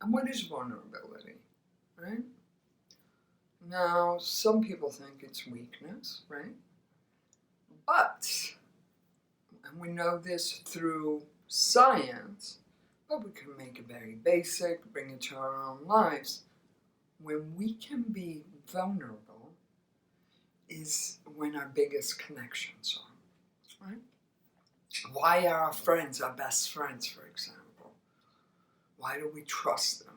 And what is vulnerability, right? Now, some people think it's weakness, right? But, and we know this through science, but we can make it very basic, bring it to our own lives. When we can be vulnerable is when our biggest connections are, right? Why are our friends our best friends, for example? Why do we trust them?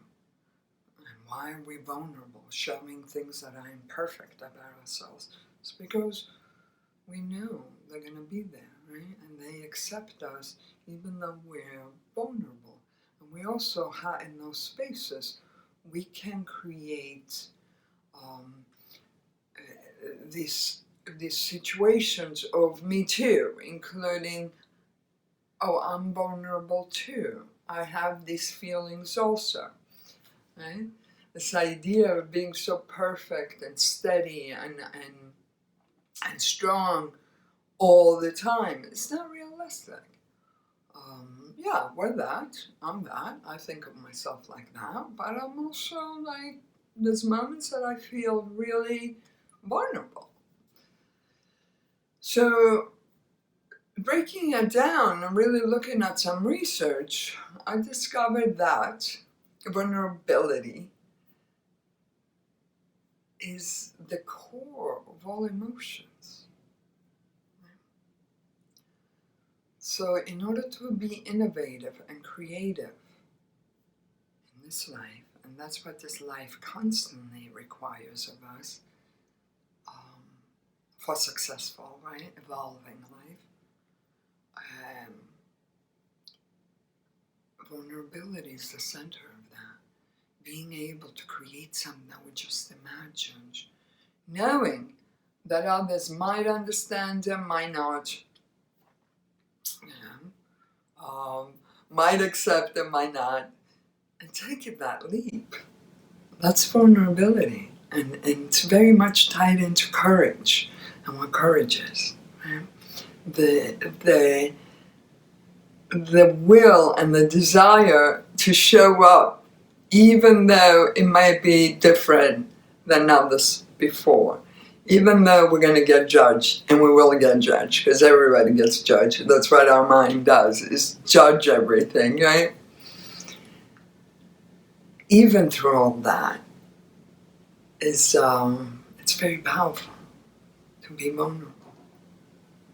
And why are we vulnerable, showing things that are imperfect about ourselves? It's because we know they're going to be there, right? And they accept us even though we're vulnerable. And we also have, in those spaces, we can create these situations of me too, including, oh, I'm vulnerable too. I have these feelings also, right? This idea of being so perfect and steady and strong all the time, it's not realistic. Yeah, we're that. I'm that. I think of myself like that. But I'm also like, there's moments that I feel really vulnerable. So, breaking it down and really looking at some research, I discovered that vulnerability is the core of all emotions. So in order to be innovative and creative in this life, and that's what this life constantly requires of us, for successful, right, evolving life, vulnerability is the center of that. Being able to create something that we just imagined, knowing that others might understand and might not, might accept and might not, and taking that leap. That's vulnerability, and it's very much tied into courage and what courage is. Right? The will and the desire to show up, even though it might be different than others before. Even though we're going to get judged, and we will get judged, because everybody gets judged. That's what our mind does, is judge everything, right? Even through all that, it's very powerful to be vulnerable.